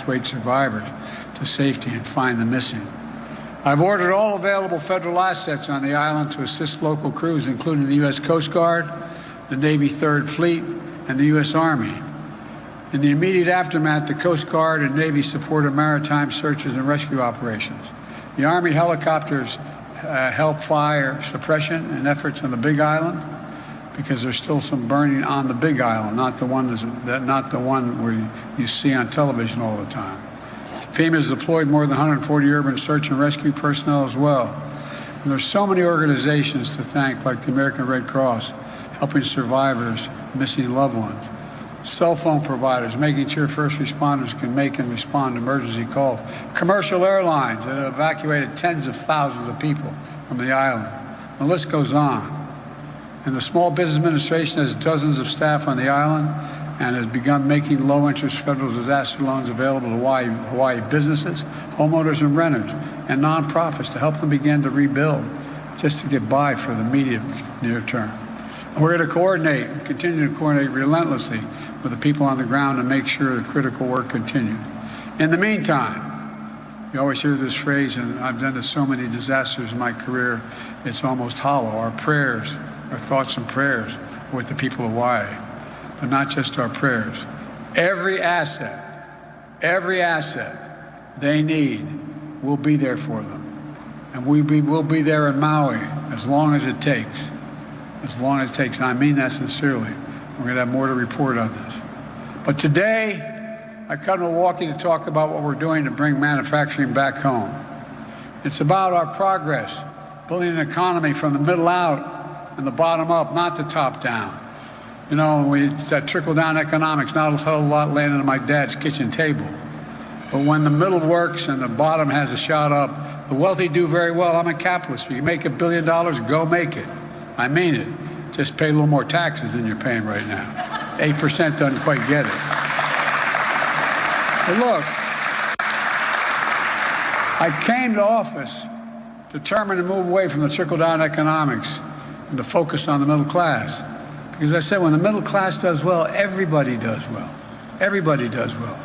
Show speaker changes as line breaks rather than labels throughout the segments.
evacuate survivors to safety and find the missing. I've ordered all available federal assets on the island to assist local crews, including the U.S. Coast Guard, the Navy 3rd Fleet, and the U.S. Army. In the immediate aftermath, the Coast Guard and Navy supported maritime searches and rescue operations. The Army helicopters help fire suppression and efforts on the Big Island, because there's still some burning on the Big Island, not the one where you see on television all the time. FEMA has deployed more than 140 urban search and rescue personnel as well. And there's so many organizations to thank, like the American Red Cross, helping survivors, missing loved ones. Cell phone providers, making sure first responders can make and respond to emergency calls. Commercial airlines that have evacuated tens of thousands of people from the island. The list goes on. And the Small Business Administration has dozens of staff on the island and has begun making low-interest federal disaster loans available to Hawaii businesses, homeowners and renters, and nonprofits to help them begin to rebuild, just to get by for the immediate near term. We're going to coordinate and continue to coordinate relentlessly with the people on the ground to make sure the critical work continues. In the meantime, you always hear this phrase, and I've done this so many disasters in my career, it's almost hollow. Our prayers, our thoughts and prayers are with the people of Hawaii, but not just our prayers. Every asset they need, we'll be there for them. And we'll be there in Maui as long as it takes. As long as it takes. And I mean that sincerely. We're going to have more to report on this. But today, I come to Milwaukee to talk about what we're doing to bring manufacturing back home. It's about our progress, building an economy from the middle out and the bottom up, not the top down. You know, that trickle-down economics, not a whole lot landing on my dad's kitchen table. But when the middle works and the bottom has a shot up, the wealthy do very well. I'm a capitalist. If you make $1 billion, go make it. I mean it. Just pay a little more taxes than you're paying right now. 8% doesn't quite get it. But look, I came to office determined to move away from the trickle-down economics and to focus on the middle class. Because I said when the middle class does well, everybody does well. Everybody does well.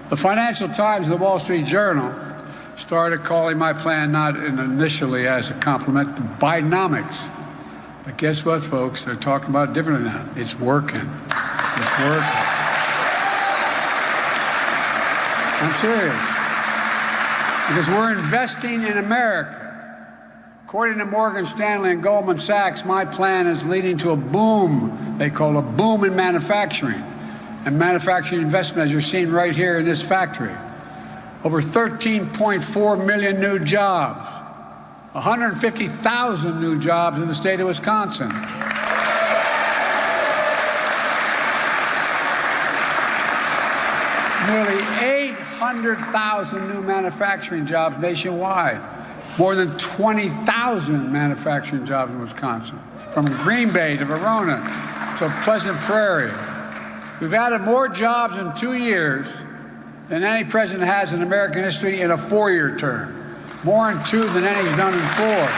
The Financial Times and the Wall Street Journal started calling my plan not initially as a compliment to Bidenomics. But guess what, folks? They're talking about it differently now. It's working. It's working. I'm serious. Because we're investing in America. According to Morgan Stanley and Goldman Sachs, my plan is leading to a boom, they call a boom in manufacturing and manufacturing investment, as you're seeing right here in this factory. Over 13.4 million new jobs, 150,000 new jobs in the state of Wisconsin. Nearly 800,000 new manufacturing jobs nationwide. More than 20,000 manufacturing jobs in Wisconsin, from Green Bay to Verona to Pleasant Prairie. We've added more jobs in 2 years than any president has in American history in a 4-year term. More in 2 than any's done in 4.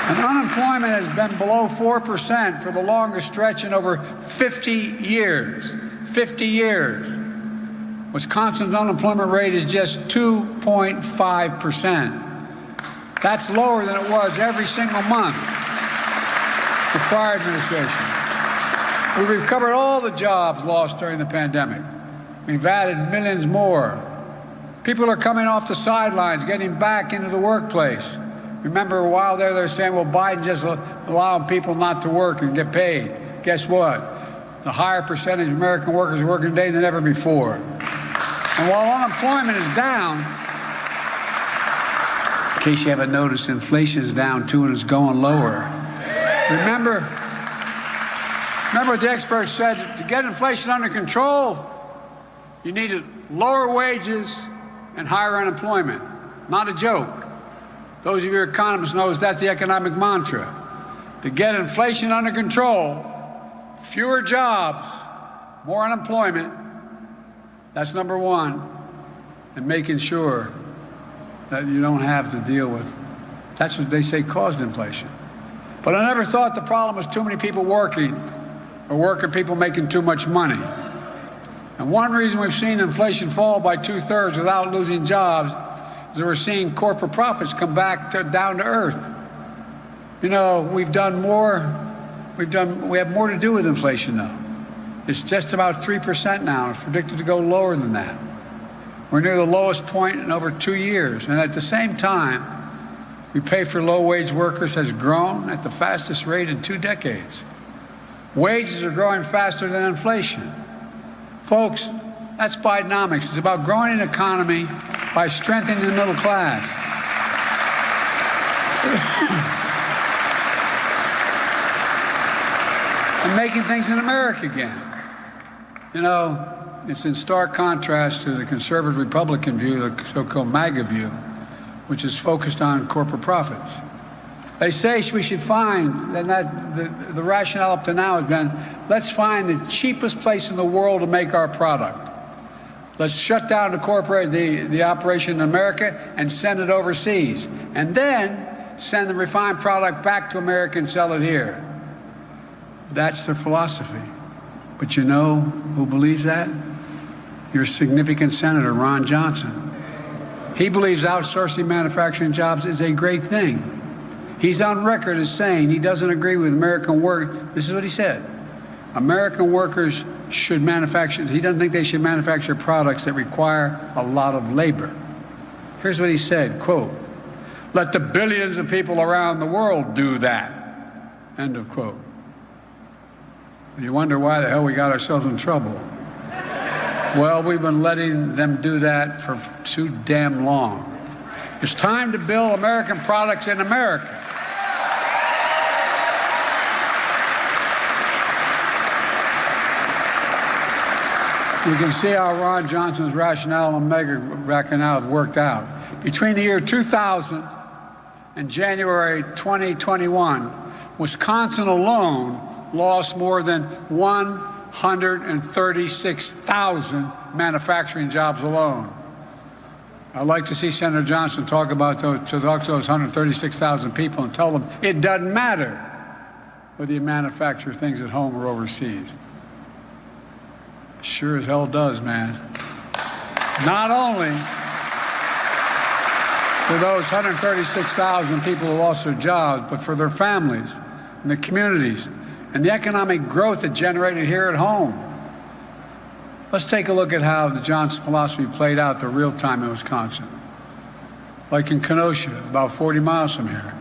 And unemployment has been below 4% for the longest stretch in over 50 years. 50 years. Wisconsin's unemployment rate is just 2.5%. That's lower than it was every single month the prior administration. We've recovered all the jobs lost during the pandemic. We've added millions more. People are coming off the sidelines, getting back into the workplace. Remember a while there, they were saying, well, Biden just allowing people not to work and get paid. Guess what? The higher percentage of American workers are working today than ever before. And while unemployment is down, in case you haven't noticed, inflation is down too and it's going lower. Remember what the experts said, to get inflation under control, you needed lower wages and higher unemployment. Not a joke. Those of you economists know that's the economic mantra. To get inflation under control, fewer jobs, more unemployment. That's number one, and making sure that you don't have to deal with, that's what they say caused inflation. But I never thought the problem was too many people working or working people making too much money. And one reason we've seen inflation fall by 2/3 without losing jobs is that we're seeing corporate profits come back down to earth. You know, we have more to do with inflation now. It's just about 3% now. It's predicted to go lower than that. We're near the lowest point in over 2 years. And at the same time, we pay for low-wage workers has grown at the fastest rate in 2 decades. Wages are growing faster than inflation. Folks, that's Bidenomics. It's about growing an economy by strengthening the middle class. And making things in America again. You know, it's in stark contrast to the conservative Republican view, the so-called MAGA view, which is focused on corporate profits. They say we should find, and the rationale up to now has been, let's find the cheapest place in the world to make our product. Let's shut down the operation in America and send it overseas. And then send the refined product back to America and sell it here. That's their philosophy. But you know who believes that? Your significant Senator, Ron Johnson. He believes outsourcing manufacturing jobs is a great thing. He's on record as saying he doesn't agree with American work. This is what he said. American workers should manufacture, he doesn't think they should manufacture products that require a lot of labor. Here's what he said, quote, "Let the billions of people around the world do that," end of quote. You wonder why the hell we got ourselves in trouble. Well, we've been letting them do that for too damn long. It's time to build American products in America. You can see how Ron Johnson's rationale and mega rationale worked out. Between the year 2000 and January 2021, Wisconsin alone lost more than 136,000 manufacturing jobs alone. I'd like to see Senator Johnson talk to those 136,000 people and tell them it doesn't matter whether you manufacture things at home or overseas. Sure as hell does, man. Not only for those 136,000 people who lost their jobs, but for their families and their communities and the economic growth it generated here at home. Let's take a look at how the Johnson philosophy played out the real time in Wisconsin. Like in Kenosha, about 40 miles from here.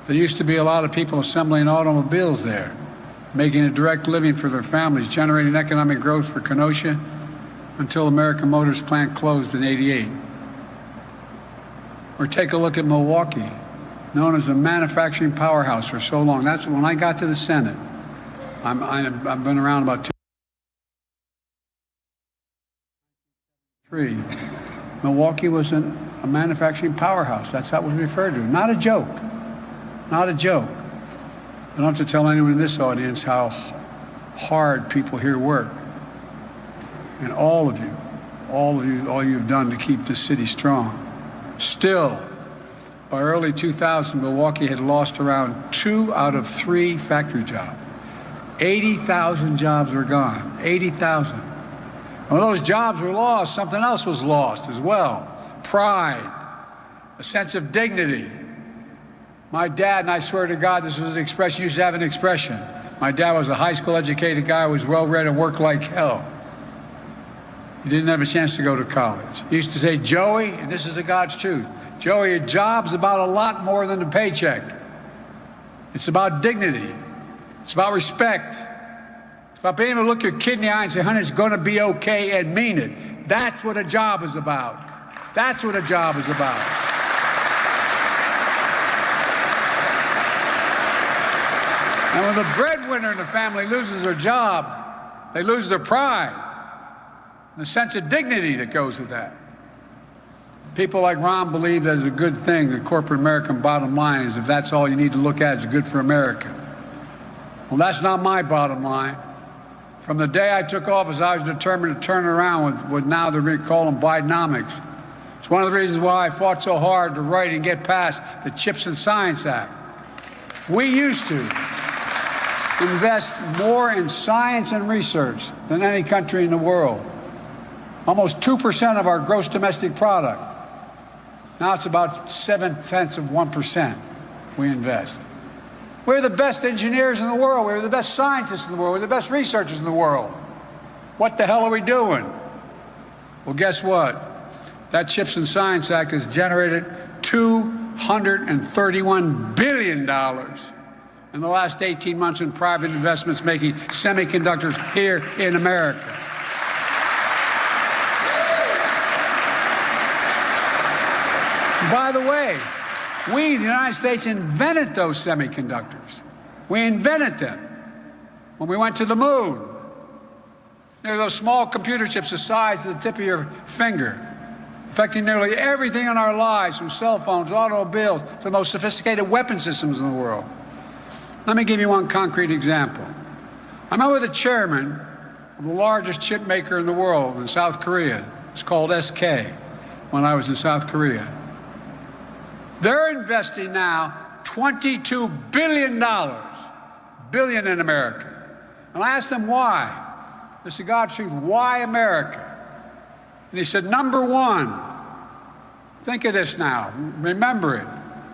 There used to be a lot of people assembling automobiles there, making a direct living for their families, generating economic growth for Kenosha until American Motors plant closed in '88. Or take a look at Milwaukee, known as the manufacturing powerhouse for so long. That's when I got to the Senate. I've been around about 3. Milwaukee was a manufacturing powerhouse. That's how it was referred to. Not a joke. Not a joke. I don't have to tell anyone in this audience how hard people here work. And all you've done to keep this city strong. Still, by early 2000, Milwaukee had lost around 2 out of 3 factory jobs. 80,000 jobs were gone. 80,000. When those jobs were lost, something else was lost as well. Pride, a sense of dignity. My dad, and I swear to God, this was an expression, used to have an expression. My dad was a high school educated guy who was well-read and worked like hell. He didn't have a chance to go to college. He used to say, "Joey," and this is the God's truth, "Joey, a job's about a lot more than a paycheck. It's about dignity. It's about respect. It's about being able to look your kid in the eye and say, honey, it's going to be okay, and mean it. That's what a job is about. That's what a job is about." And when the breadwinner in the family loses their job, they lose their pride, and the sense of dignity that goes with that. People like Ron believe that it's a good thing. The corporate American bottom line is if that's all you need to look at, it's good for America. Well, that's not my bottom line. From the day I took office, I was determined to turn it around with what now they're calling Bidenomics. It's one of the reasons why I fought so hard to write and get past the CHIPS and Science Act. We used to invest more in science and research than any country in the world. almost 2% of our gross domestic product. Now it's about 0.7% we invest. We're the best engineers in the world. We're the best scientists in the world. We're the best researchers in the world. What the hell are we doing? Well, guess what? That Chips and Science Act has generated $231 billion in the last 18 months in private investments making semiconductors here in America. By the way, we, the United States, invented those semiconductors. We invented them when we went to the moon. They're those small computer chips the size of the tip of your finger, affecting nearly everything in our lives, from cell phones, automobiles, to the most sophisticated weapon systems in the world. Let me give you one concrete example. I met with the chairman of the largest chip maker in the world in South Korea. It's called SK, when I was in South Korea. They're investing now $22 billion in America. And I asked them why. I said, God's truth, why America? And he said, number one, think of this now, remember it.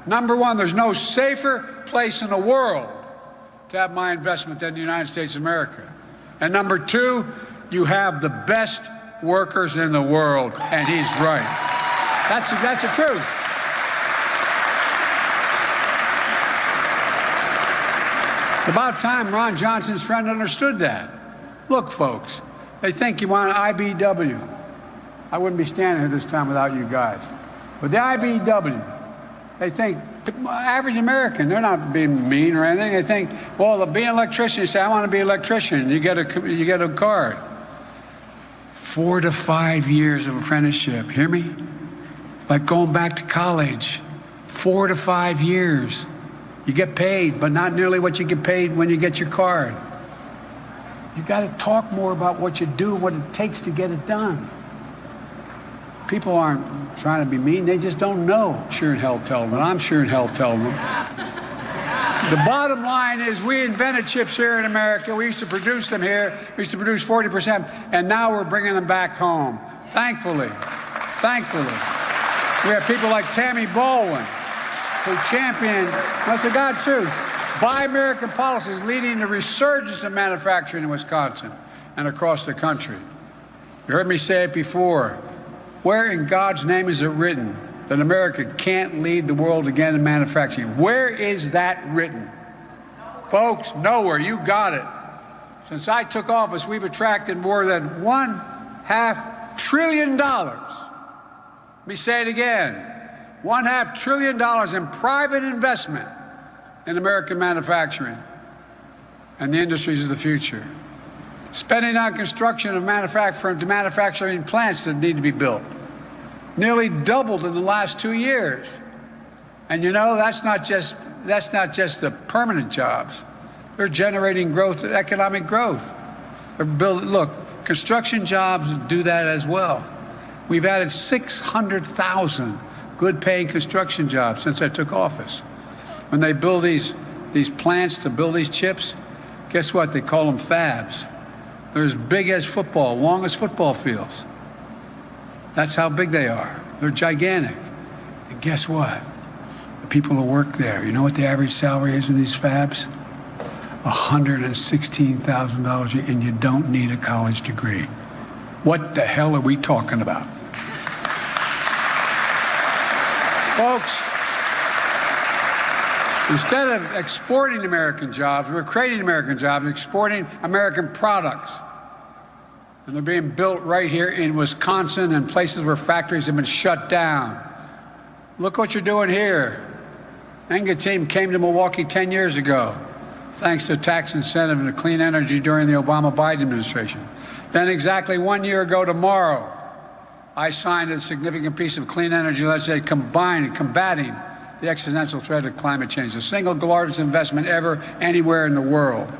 Number one, there's no safer place in the world to have my investment than the United States of America. And number two, you have the best workers in the world. And he's right. That's the truth. It's about time Ron Johnson's friend understood that. Look, folks, they think you want an IBW. I wouldn't be standing here this time without you guys. But the IBW, they think, average American, they're not being mean or anything. They think, well, to be an electrician, you say, I want to be an electrician. You get a card. 4 to 5 years of apprenticeship. Hear me? Like going back to college. 4 to 5 years. You get paid, but not nearly what you get paid when you get your card. You got to talk more about what you do, what it takes to get it done. People aren't trying to be mean, they just don't know. Sure in hell tell them, and I'm sure in hell telling them. The bottom line is we invented chips here in America. We used to produce them here. We used to produce 40%, and now we're bringing them back home. Thankfully. We have people like Tammy Baldwin, who championed, that's the God truth, Buy American policies leading to resurgence of manufacturing in Wisconsin and across the country. You heard me say it before. Where in God's name is it written that America can't lead the world again in manufacturing? Where is that written? Folks, nowhere. You got it. Since I took office, we've attracted more than $1.5 trillion. Let me say it again. $1.5 trillion in private investment in American manufacturing and the industries of the future. Spending on construction of manufacturing plants that need to be built nearly doubled in the last 2 years. And you know, that's not just the permanent jobs. They're generating growth, economic growth. Look, construction jobs do that as well. We've added 600,000 good-paying construction jobs since I took office. When they build these plants to build these chips, guess what? They call them fabs. They're as big as football, long as football fields. That's how big they are. They're gigantic. And guess what? The people who work there, you know what the average salary is in these fabs? $116,000 a year, and you don't need a college degree. What the hell are we talking about? Folks, instead of exporting American jobs, we're creating American jobs, exporting American products. And they're being built right here in Wisconsin and places where factories have been shut down. Look what you're doing here. Enga team came to Milwaukee 10 years ago, thanks to tax incentive and clean energy during the Obama-Biden administration. Then exactly 1 year ago tomorrow, I signed a significant piece of clean energy legislation combating the existential threat of climate change, the single largest investment ever anywhere in the world,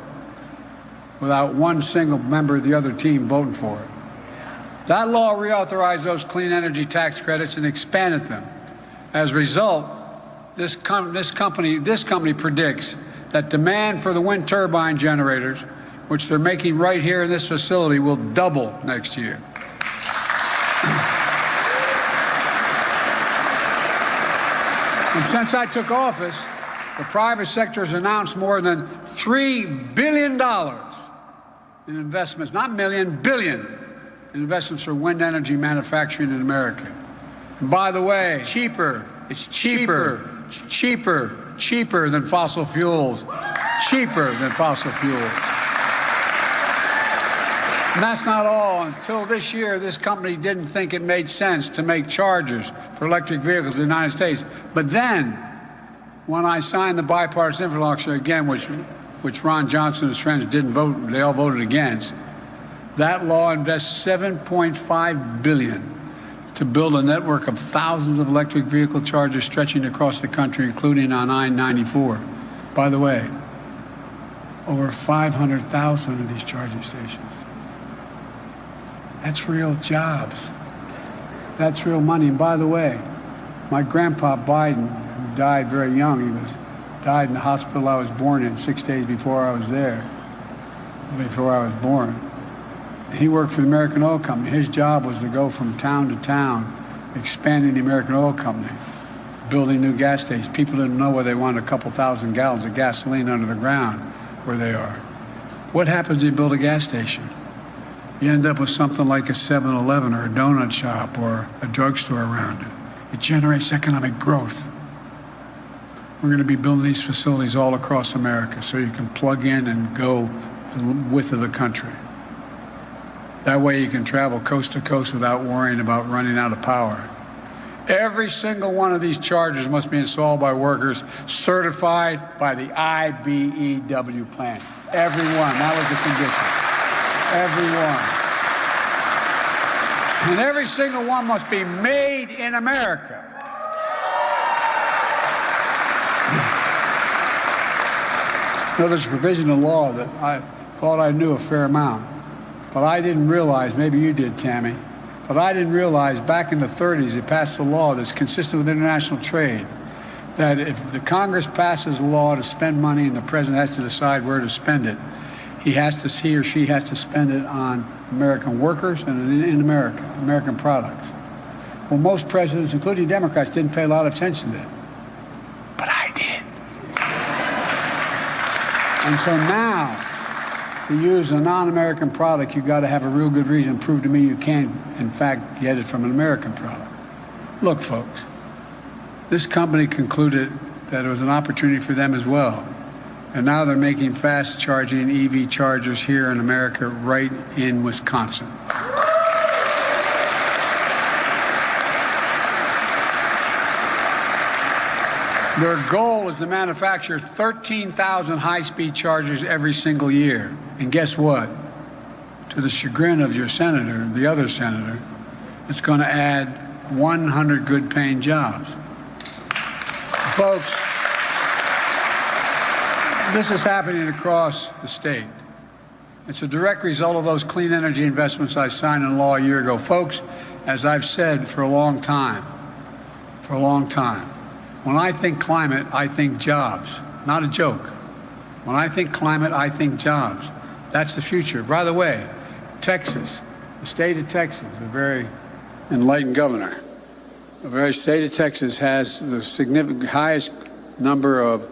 without one single member of the other team voting for it. That law reauthorized those clean energy tax credits and expanded them. As a result, this company predicts that demand for the wind turbine generators, which they're making right here in this facility, will double next year. And since I took office, the private sector has announced more than $3 billion in investments, not million, billion, in investments for wind energy manufacturing in America. And by the way, it's cheaper than fossil fuels, cheaper than fossil fuels. And that's not all. Until this year, this company didn't think it made sense to make chargers for electric vehicles in the United States. But then, when I signed the bipartisan infrastructure again, which Ron Johnson and his friends didn't vote, they all voted against, that law invests $7.5 billion to build a network of thousands of electric vehicle chargers stretching across the country, including on I-94. By the way, over 500,000 of these charging stations. That's real jobs. That's real money. And by the way, my grandpa Biden, who died very young, died in the hospital I was born in 6 days before I was born. He worked for the American Oil Company. His job was to go from town to town, expanding the American Oil Company, building new gas stations. People didn't know where they wanted a couple thousand gallons of gasoline under the ground where they are. What happens when you build a gas station? You end up with something like a 7-Eleven or a donut shop or a drugstore around it. It generates economic growth. We're going to be building these facilities all across America so you can plug in and go the width of the country. That way you can travel coast to coast without worrying about running out of power. Every single one of these chargers must be installed by workers certified by the IBEW plant. Every one. That was the condition. Every one. And every single one must be made in America. Now, there's a provision in law that I thought I knew a fair amount, but I didn't realize, maybe you did, Tammy, but I didn't realize back in the 30s it passed a law that's consistent with international trade, that if the Congress passes a law to spend money and the president has to decide where to spend it, he or she has to spend it on American workers and in America, American products. Well, most presidents, including Democrats, didn't pay a lot of attention to that. But I did. And so now, to use a non-American product, you've got to have a real good reason. Prove to me you can, in fact, get it from an American product. Look, folks, this company concluded that it was an opportunity for them as well. And now they're making fast-charging EV chargers here in America, right in Wisconsin. Their goal is to manufacture 13,000 high-speed chargers every single year. And guess what? To the chagrin of your senator, the other senator, it's going to add 100 good-paying jobs. Folks, this is happening across the state. It's a direct result of those clean energy investments I signed into law a year ago. Folks, as I've said for a long time, when I think climate, I think jobs. Not a joke. When I think climate, I think jobs. That's the future. By the way, Texas, the state of Texas, a very enlightened governor, the state of Texas has the significant highest number of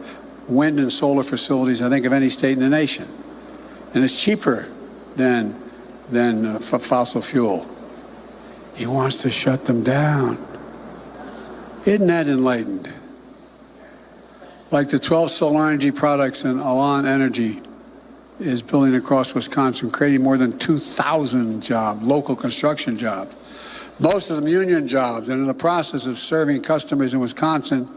wind and solar facilities, I think, of any state in the nation. And it's cheaper than fossil fuel. He wants to shut them down. Isn't that enlightened? Like the 12 solar energy products and Alon Energy is building across Wisconsin, creating more than 2,000 jobs, local construction jobs. Most of them union jobs, and in the process of serving customers in Wisconsin,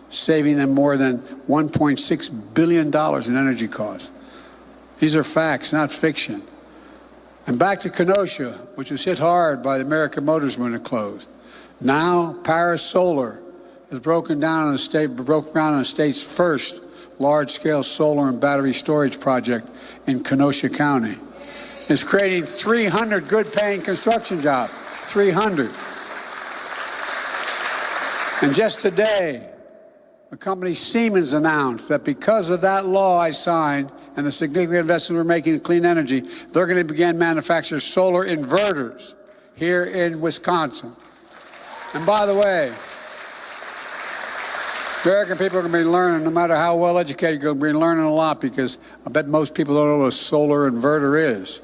saving them more than $1.6 billion in energy costs. These are facts, not fiction. And back to Kenosha, which was hit hard by the American Motors when it closed. Now, Paris Solar has broken ground on the state's first large-scale solar and battery storage project in Kenosha County. It's creating 300 good-paying construction jobs. 300. And just today, the company Siemens announced that because of that law I signed and the significant investment we're making in clean energy, they're going to begin manufacturing solar inverters here in Wisconsin. And by the way, American people are going to be learning, no matter how well educated, you're going to be learning a lot, because I bet most people don't know what a solar inverter is.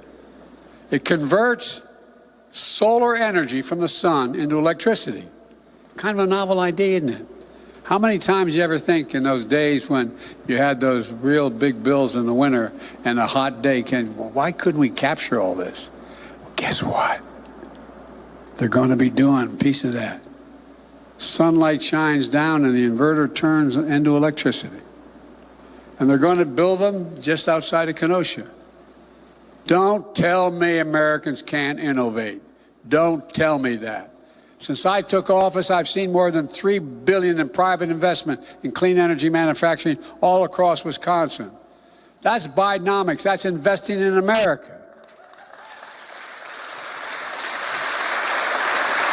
It converts solar energy from the sun into electricity. Kind of a novel idea, isn't it? How many times you ever think in those days when you had those real big bills in the winter and a hot day came, well, why couldn't we capture all this? Well, guess what? They're going to be doing a piece of that. Sunlight shines down and the inverter turns into electricity. And they're going to build them just outside of Kenosha. Don't tell me Americans can't innovate. Don't tell me that. Since I took office, I've seen more than $3 billion in private investment in clean energy manufacturing all across Wisconsin. That's Bidenomics. That's investing in America.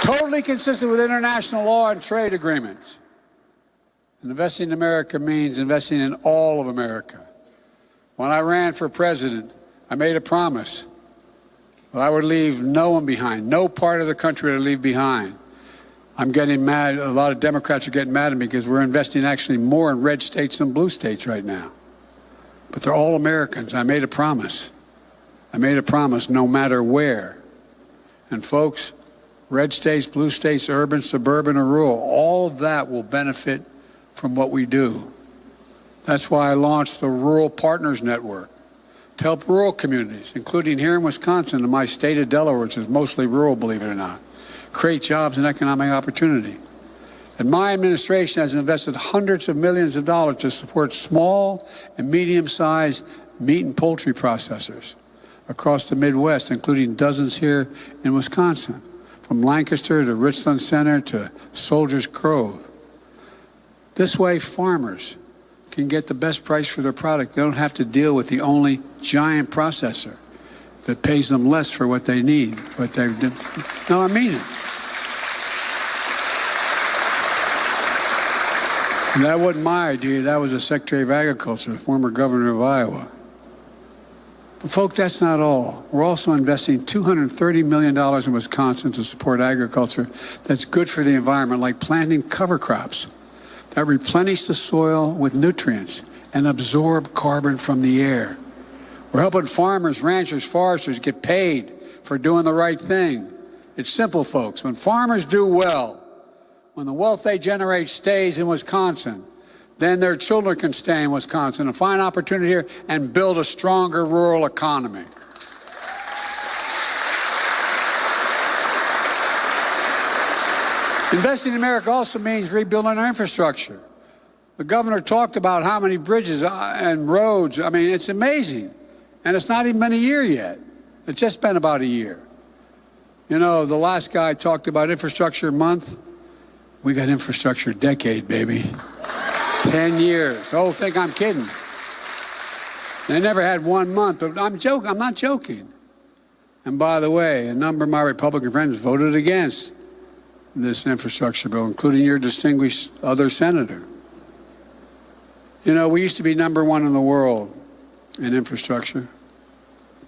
Totally consistent with international law and trade agreements. And investing in America means investing in all of America. When I ran for president, I made a promise that I would leave no one behind, no part of the country to leave behind. I'm getting mad. A lot of Democrats are getting mad at me because we're investing actually more in red states than blue states right now. But they're all Americans. I made a promise. I made a promise no matter where. And folks, red states, blue states, urban, suburban, or rural, all of that will benefit from what we do. That's why I launched the Rural Partners Network to help rural communities, including here in Wisconsin and my state of Delaware, which is mostly rural, believe it or not, create jobs and economic opportunity. And my administration has invested hundreds of millions of dollars to support small and medium-sized meat and poultry processors across the Midwest, including dozens here in Wisconsin, from Lancaster to Richland Center to Soldiers Grove. This way, farmers can get the best price for their product. They don't have to deal with the only giant processor that pays them less for what they need. No, I mean it. And that wasn't my idea. That was the Secretary of Agriculture, the former governor of Iowa. But, folks, that's not all. We're also investing $230 million in Wisconsin to support agriculture that's good for the environment, like planting cover crops that replenish the soil with nutrients and absorb carbon from the air. We're helping farmers, ranchers, foresters get paid for doing the right thing. It's simple, folks. When farmers do well, when the wealth they generate stays in Wisconsin, then their children can stay in Wisconsin and find opportunity here and build a stronger rural economy. Investing in America also means rebuilding our infrastructure. The governor talked about how many bridges and roads. I mean, it's amazing. And it's not even been a year yet. It's just been about a year. You know, the last guy talked about infrastructure month. We got infrastructure decade, baby. 10 years. Oh, think I'm kidding. They never had 1 month, but I'm not joking. And by the way, a number of my Republican friends voted against this infrastructure bill, including your distinguished other senator. You know, we used to be #1 in the world in infrastructure,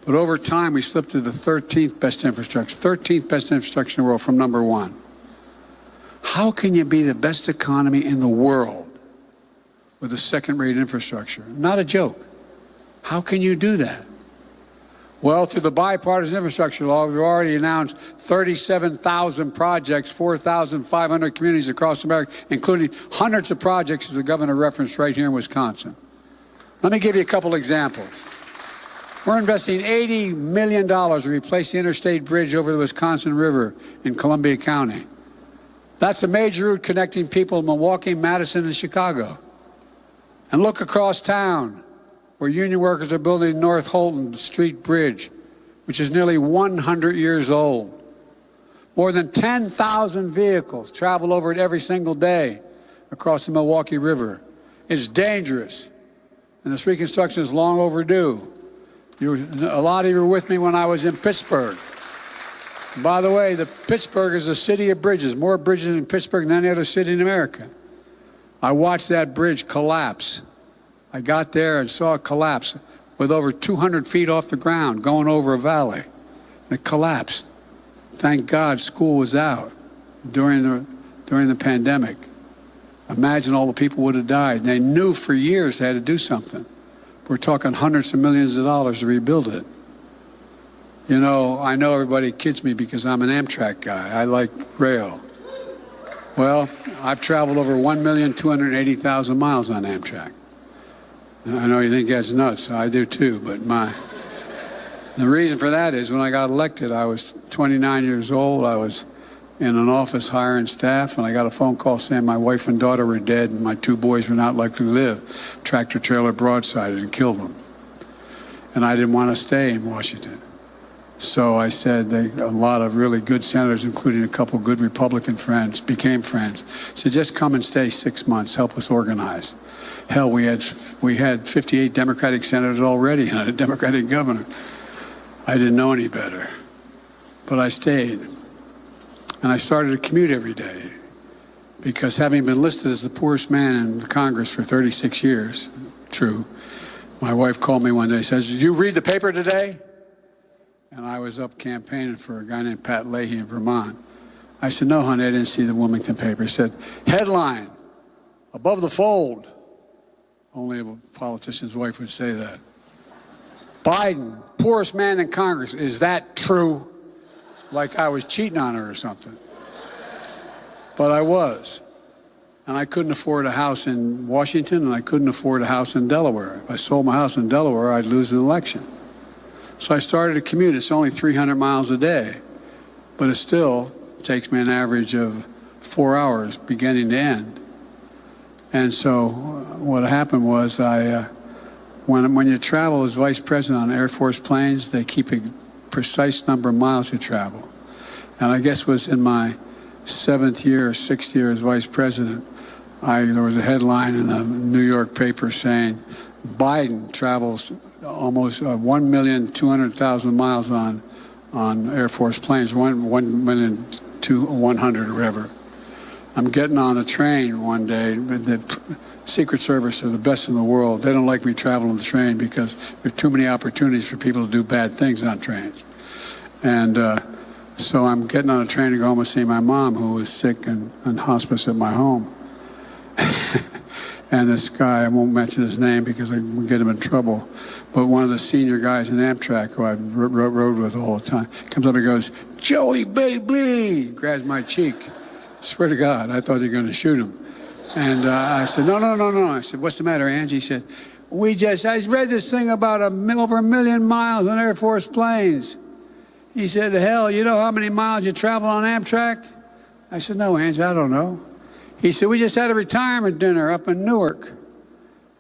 but over time we slipped to the 13th best infrastructure in the world from #1. How can you be the best economy in the world with a second-rate infrastructure? Not a joke. How can you do that? Well, through the bipartisan infrastructure law, we've already announced 37,000 projects, 4,500 communities across America, including hundreds of projects, as the governor referenced, right here in Wisconsin. Let me give you a couple examples. We're investing $80 million to replace the interstate bridge over the Wisconsin River in Columbia County. That's a major route connecting people in Milwaukee, Madison, and Chicago. And look across town, where union workers are building North Holton Street Bridge, which is nearly 100 years old. More than 10,000 vehicles travel over it every single day across the Milwaukee River. It's dangerous, and this reconstruction is long overdue. A lot of you were with me when I was in Pittsburgh. And by the way, Pittsburgh is a city of bridges, more bridges in Pittsburgh than any other city in America. I watched that bridge collapse. I got there and saw it collapse with over 200 feet off the ground going over a valley. And it collapsed. Thank God school was out during the pandemic. Imagine all the people would have died. And they knew for years they had to do something. We're talking hundreds of millions of dollars to rebuild it. You know, I know everybody kids me because I'm an Amtrak guy. I like rail. Well, I've traveled over 1,280,000 miles on Amtrak. And I know you think that's nuts. I do too. But the reason for that is when I got elected, I was 29 years old. I was in an office hiring staff, and I got a phone call saying my wife and daughter were dead and my 2 boys were not likely to live. Tractor trailer broadsided and killed them. And I didn't want to stay in Washington. So I said, a lot of really good senators, including a couple good Republican friends, became friends. So just come and stay 6 months, help us organize. Hell, we had 58 Democratic senators already and a Democratic governor. I didn't know any better, but I stayed. And I started to commute every day because having been listed as the poorest man in Congress for 36 years, true, my wife called me one day and says, "Did you read the paper today?" And I was up campaigning for a guy named Pat Leahy in Vermont. I said, "No, honey, I didn't see the Wilmington paper." He said, "Headline, above the fold." Only a politician's wife would say that. "Biden, poorest man in Congress. Is that true?" Like I was cheating on her or something. But I was. And I couldn't afford a house in Washington, and I couldn't afford a house in Delaware. If I sold my house in Delaware, I'd lose the election. So I started to commute. It's only 300 miles a day, but it still takes me an average of 4 hours beginning to end. And so what happened was when you travel as vice president on Air Force planes, they keep a precise number of miles you travel. And I guess it was in my 7th year or 6th year as vice president, there was a headline in the New York paper saying Biden travels almost 1,200,000 miles on Air Force planes, 1,200,000 or whatever. I'm getting on the train one day. The Secret Service are the best in the world. They don't like me traveling the train because there are too many opportunities for people to do bad things on trains. And so I'm getting on a train to go home and see my mom, who was sick and in hospice at my home. And this guy, I won't mention his name because I will get him in trouble, but one of the senior guys in Amtrak who I rode with all the time comes up and goes, "Joey, baby," grabs my cheek. Swear to God, I thought they were going to shoot him. And I said, no. I said, "What's the matter, Angie?" He said, I read this thing about over 1 million miles on Air Force planes. He said, "Hell, you know how many miles you travel on Amtrak?" I said, "No, Angie, I don't know." He said, "We just had a retirement dinner up in Newark."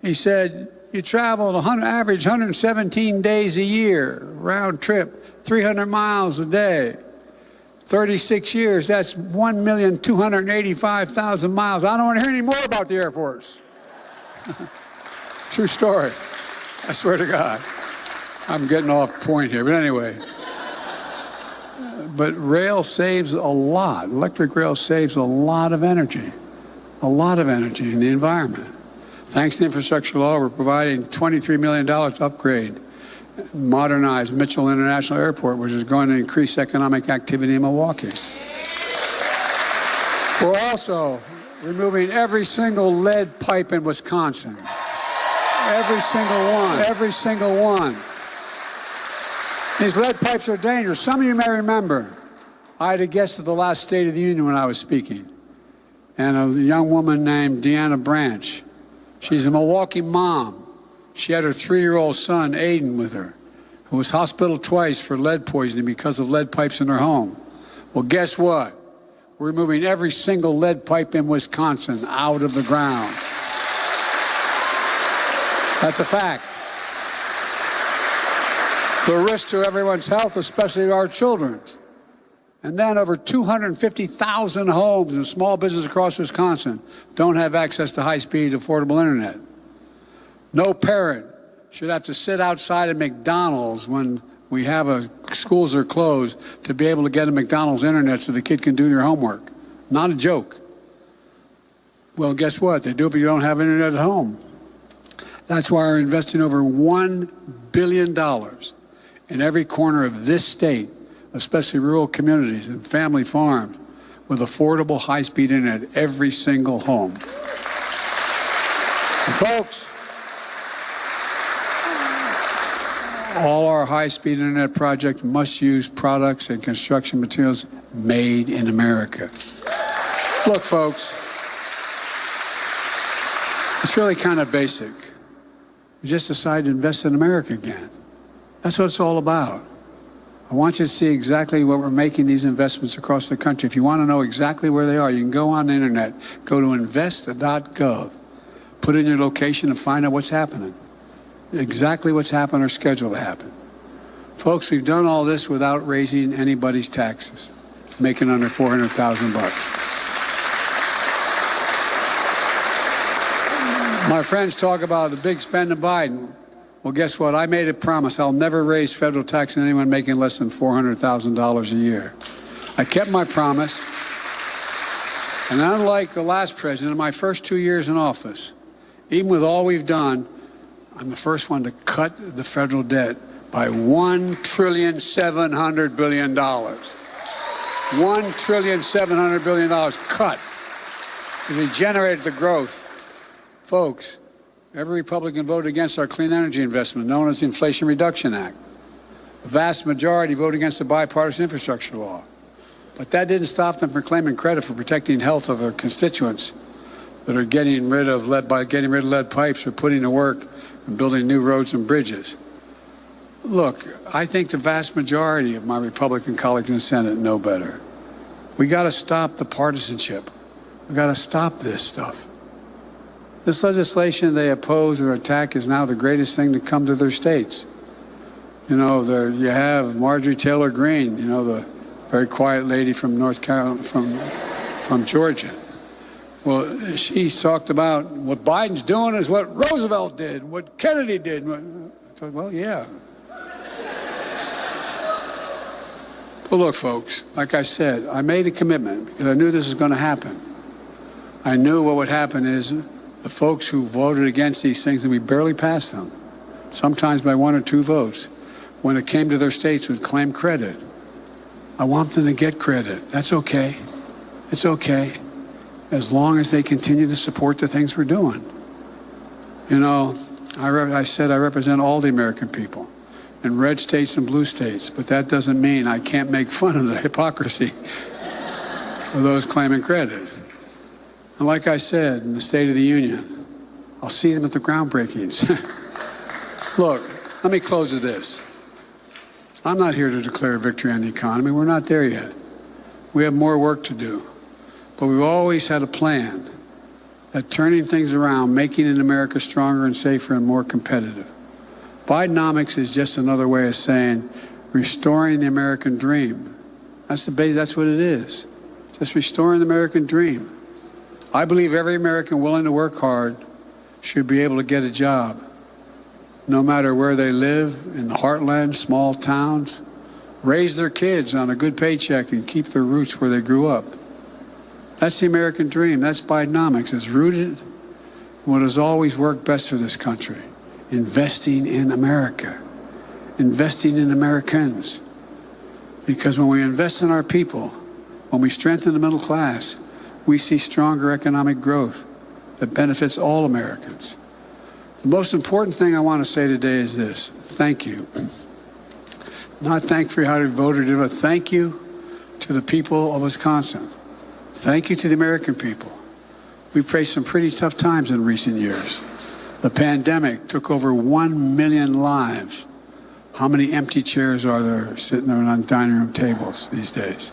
He said, "You traveled average 117 days a year, round trip, 300 miles a day. 36 years, that's 1,285,000 miles. I don't want to hear any more about the Air Force." True story. I swear to God. I'm getting off point here, but anyway. But rail saves a lot. Electric rail saves a lot of energy in the environment. Thanks to infrastructure law, we're providing $23 million to upgrade, modernize Mitchell International Airport, which is going to increase economic activity in Milwaukee. We're also removing every single lead pipe in Wisconsin. Every single one. These lead pipes are dangerous. Some of you may remember, I had a guest at the last State of the Union when I was speaking, and a young woman named Deanna Branch. She's a Milwaukee mom. She had her 3-year-old son, Aiden, with her, who was hospitalized twice for lead poisoning because of lead pipes in her home. Well, guess what? We're removing every single lead pipe in Wisconsin out of the ground. That's a fact. The risk to everyone's health, especially our children's. And then over 250,000 homes and small businesses across Wisconsin don't have access to high-speed, affordable internet. No parent should have to sit outside of McDonald's when schools are closed to be able to get a McDonald's internet so the kid can do their homework. Not a joke. Well, guess what? They do it, but you don't have internet at home. That's why we're investing over $1 billion in every corner of this state, especially rural communities and family farms, with affordable high-speed internet every single home. And folks, all our high-speed internet projects must use products and construction materials made in America. Look, folks, it's really kind of basic. We just decided to invest in America again. That's what it's all about. I want you to see exactly what we're making these investments across the country. If you want to know exactly where they are, you can go on the internet, go to invest.gov, put in your location and find out what's happening. Exactly what's happened or scheduled to happen. Folks, we've done all this without raising anybody's taxes, making under $400,000. My friends talk about the big spend of Biden. Well, guess what? I made a promise. I'll never raise federal tax on anyone making less than $400,000 a year. I kept my promise. And unlike the last president, in my first 2 years in office, even with all we've done, I'm the first one to cut the federal debt by $1.7 trillion. $1.7 trillion cut. Because we generated the growth. Folks, every Republican voted against our clean energy investment, known as the Inflation Reduction Act. The vast majority voted against the bipartisan infrastructure law. But that didn't stop them from claiming credit for protecting the health of their constituents that are getting rid of lead pipes or putting to work and building new roads and bridges. Look, I think the vast majority of my Republican colleagues in the Senate know better. We got to stop the partisanship. We got to stop this stuff. This legislation they oppose or attack is now the greatest thing to come to their states. You know, you have Marjorie Taylor Greene, you know, the very quiet lady from North Carolina, from Georgia. Well, she talked about what Biden's doing is what Roosevelt did, what Kennedy did. I thought, well, yeah. But look, folks, like I said, I made a commitment because I knew this was going to happen. I knew what would happen is the folks who voted against these things, and we barely passed them, sometimes by 1 or 2 votes, when it came to their states, would claim credit. I want them to get credit. That's okay. It's okay, as long as they continue to support the things we're doing. You know, I said I represent all the American people, in red states and blue states, but that doesn't mean I can't make fun of the hypocrisy of those claiming credit. And like I said in the State of the Union, I'll see them at the groundbreakings. Look, let me close with this. I'm not here to declare victory on the economy. We're not there yet. We have more work to do. But we've always had a plan that turning things around, making America stronger and safer and more competitive. Bidenomics is just another way of saying restoring the American dream. That's the base. That's what it is. Just restoring the American dream. I believe every American willing to work hard should be able to get a job, no matter where they live, in the heartland, small towns, raise their kids on a good paycheck and keep their roots where they grew up. That's the American dream. That's Bidenomics. It's rooted in what has always worked best for this country, investing in America, investing in Americans. Because when we invest in our people, when we strengthen the middle class, we see stronger economic growth that benefits all Americans. The most important thing I want to say today is this: thank you. Not thank for how you voted, but thank you to the people of Wisconsin. Thank you to the American people. We've faced some pretty tough times in recent years. The pandemic took over 1 million lives. How many empty chairs are there sitting there on dining room tables these days?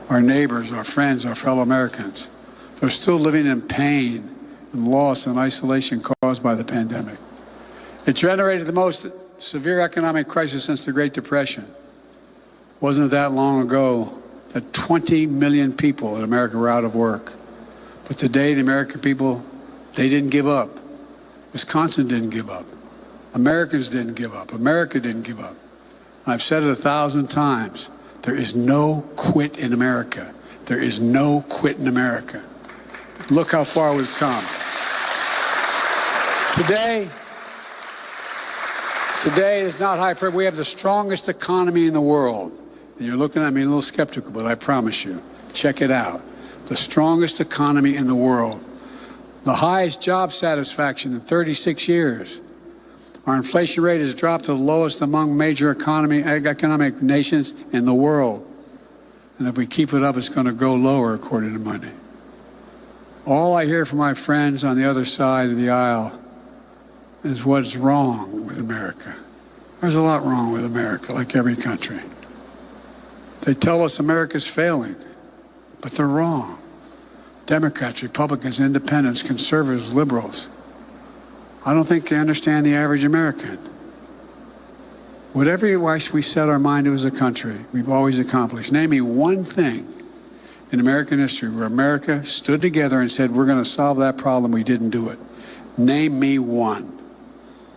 Our neighbors, our friends, our fellow Americans, they're still living in pain and loss and isolation caused by the pandemic. It generated the most severe economic crisis since the Great Depression. Wasn't that long ago that 20 million people in America were out of work. But today, the American people, they didn't give up. Wisconsin didn't give up. Americans didn't give up. America didn't give up. I've said it 1,000 times. There is no quit in America. There is no quit in America. Look how far we've come. Today is not hyperbole. We have the strongest economy in the world. And you're looking at me a little skeptical, but I promise you, Check it out. The strongest economy in the world. The highest job satisfaction in 36 years. Our inflation rate has dropped to the lowest among major economic nations in the world. And if we keep it up, it's going to go lower, according to Monday. All I hear from my friends on the other side of the aisle is what's wrong with America. There's a lot wrong with America, like every country. They tell us America's failing, but they're wrong. Democrats, Republicans, independents, conservatives, liberals. I don't think they understand the average American. Whatever we set our mind to as a country, we've always accomplished. Name me one thing in American history where America stood together and said, we're going to solve that problem, we didn't do it. Name me one.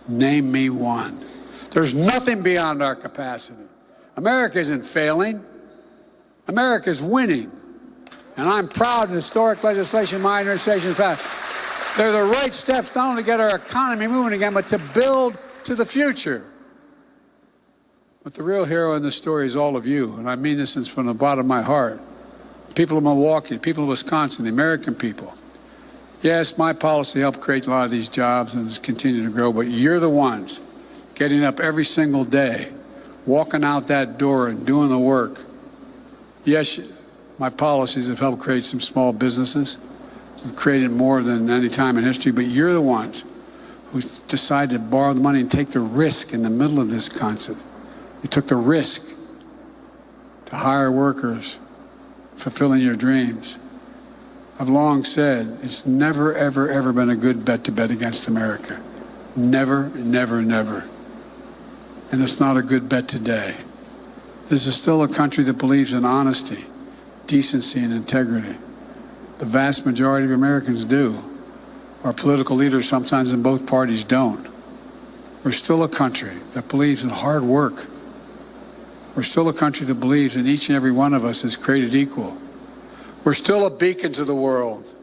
Name me one. There's nothing beyond our capacity. America isn't failing. America's winning. And I'm proud of the historic legislation my administration has passed. They're the right steps not only to get our economy moving again, but to build to the future. But the real hero in this story is all of you, and I mean this from the bottom of my heart. People of Milwaukee, people of Wisconsin, the American people. Yes, my policy helped create a lot of these jobs and has continued to grow, but you're the ones getting up every single day, walking out that door and doing the work. Yes, my policies have helped create some small businesses. We've created more than any time in history, but you're the ones who decided to borrow the money and take the risk in the middle of this concept. You took the risk to hire workers, fulfilling your dreams. I've long said it's never, ever, ever been a good bet to bet against America. Never, never, never. And it's not a good bet today. This is still a country that believes in honesty, decency, and integrity. The vast majority of Americans do. Our political leaders, sometimes in both parties, don't. We're still a country that believes in hard work. We're still a country that believes that each and every one of us is created equal. We're still a beacon to the world.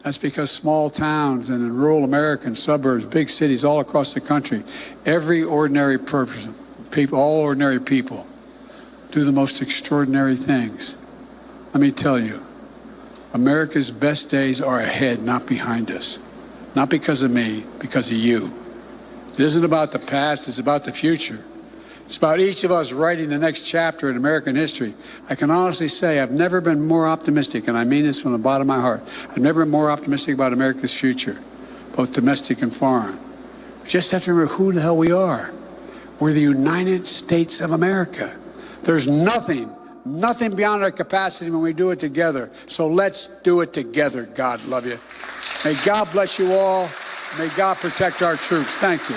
That's because small towns and in rural America and suburbs, big cities all across the country, every ordinary person, all ordinary people, do the most extraordinary things. Let me tell you, America's best days are ahead, not behind us. Not because of me, because of you. It isn't about the past, it's about the future. It's about each of us writing the next chapter in American history. I can honestly say I've never been more optimistic, and I mean this from the bottom of my heart. I've never been more optimistic about America's future, both domestic and foreign. We just have to remember who the hell we are. We're the United States of America. There's nothing beyond our capacity when we do it together. So let's do it together. God love you. May God bless you all. May God protect our troops. Thank you.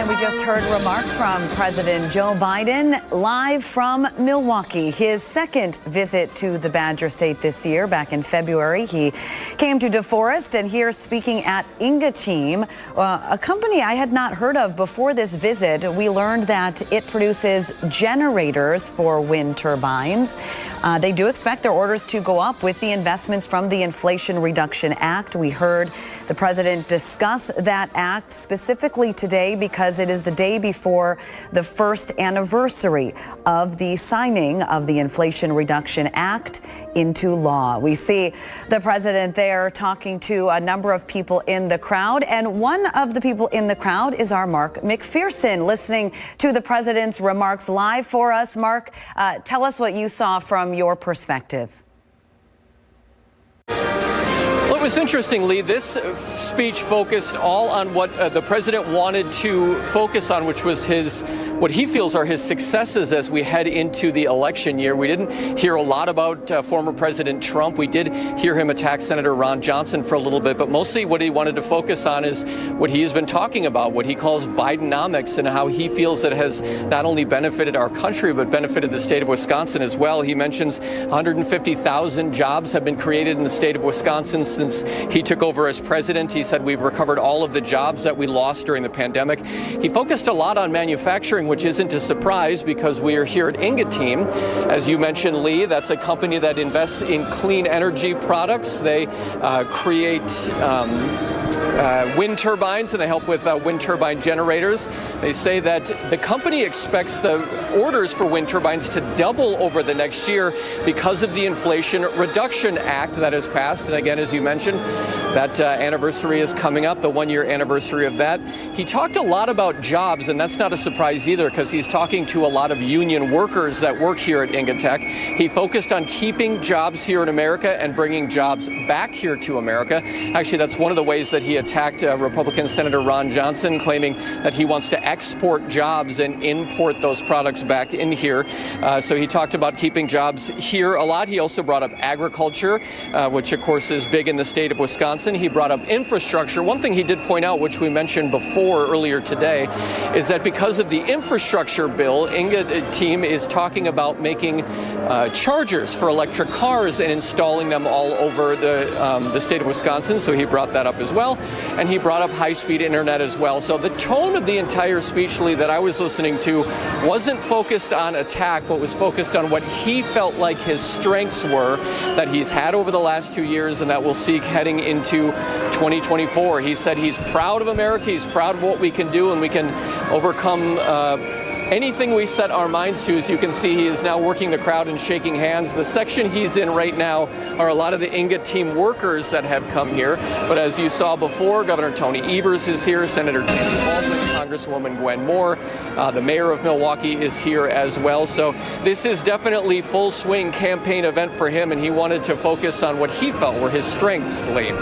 We just heard remarks from President Joe Biden live from Milwaukee. His second visit to the Badger State this year. Back in February, he came to DeForest, and here speaking at Ingeteam, a company I had not heard of before this visit. We learned that it produces generators for wind turbines. They do expect their orders to go up with the investments from the Inflation Reduction Act. We heard the president discuss that act specifically today because it is the day before the first anniversary of the signing of the Inflation Reduction Act into law. We see the president there talking to a number of people in the crowd, and one of the people in the crowd is our Mark McPherson, listening to the president's remarks live for us. Mark, tell us what you saw from your perspective.
Well, it was interesting, Lee. This speech focused all on what the president wanted to focus on, which was what he feels are his successes as we head into the election year. We didn't hear a lot about former President Trump. We did hear him attack Senator Ron Johnson for a little bit, but mostly what he wanted to focus on is what he has been talking about, what he calls Bidenomics, and how he feels it has not only benefited our country, but benefited the state of Wisconsin as well. He mentions 150,000 jobs have been created in the state of Wisconsin since he took over as president. He said we've recovered all of the jobs that we lost during the pandemic. He focused a lot on manufacturing, which isn't a surprise because we are here at Inga Team. As you mentioned, Lee, that's a company that invests in clean energy products. They create wind turbines, and they help with wind turbine generators. They say that the company expects the orders for wind turbines to double over the next year because of the Inflation Reduction Act that has passed. And again, as you mentioned, that anniversary is coming up, the one-year anniversary of that. He talked a lot about jobs, and that's not a surprise either because he's talking to a lot of union workers that work here at Ingatech. He focused on keeping jobs here in America and bringing jobs back here to America. Actually, that's one of the ways that he attacked Republican Senator Ron Johnson, claiming that he wants to export jobs and import those products back in here. So he talked about keeping jobs here a lot. He also brought up agriculture, which of course is big in the state of Wisconsin. He brought up infrastructure. One thing he did point out, which we mentioned before earlier today, is that because of the infrastructure bill, Inga Team is talking about making chargers for electric cars and installing them all over the state of Wisconsin. So he brought that up as well. And he brought up high-speed internet as well. So the tone of the entire speech, Lee, that I was listening to wasn't focused on attack, but was focused on what he felt like his strengths were that he's had over the last 2 years and that we'll see heading into 2024. He said he's proud of America, he's proud of what we can do, and we can overcome anything we set our minds to. As you can see, he is now working the crowd and shaking hands. The section he's in right now are a lot of the Inga Team workers that have come here. But as you saw before, Governor Tony Evers is here, Senator Tammy Baldwin, Congresswoman Gwen Moore, the mayor of Milwaukee is here as well. So this is definitely full swing campaign event for him, and he wanted to focus on what he felt were his strengths, Lee.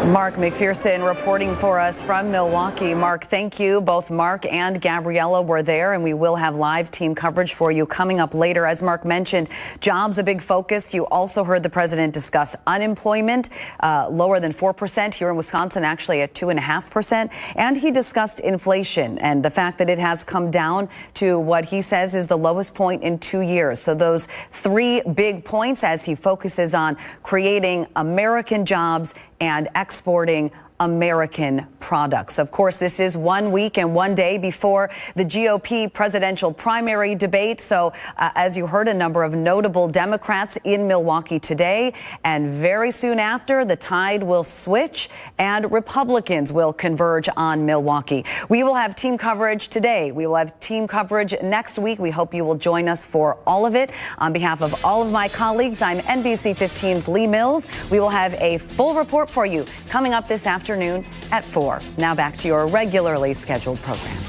Mark McPherson reporting for us from Milwaukee. Mark, thank you. Both Mark and Gabriella were there, and we will have live team coverage for you coming up later. As Mark mentioned, jobs a big focus. You also heard the president discuss unemployment, lower than 4% here in Wisconsin, actually at 2.5%. And he discussed inflation and the fact that it has come down to what he says is the lowest point in 2 years. So those three big points as he focuses on creating American jobs and exporting American products. Of course, this is 1 week and 1 day before the GOP presidential primary debate. So as you heard, a number of notable Democrats in Milwaukee today, and very soon after, the tide will switch and Republicans will converge on Milwaukee. We will have team coverage today. We will have team coverage next week. We hope you will join us for all of it. On behalf of all of my colleagues, I'm NBC 15's Lee Mills. We will have a full report for you coming up this afternoon at 4. Now back to your regularly scheduled program.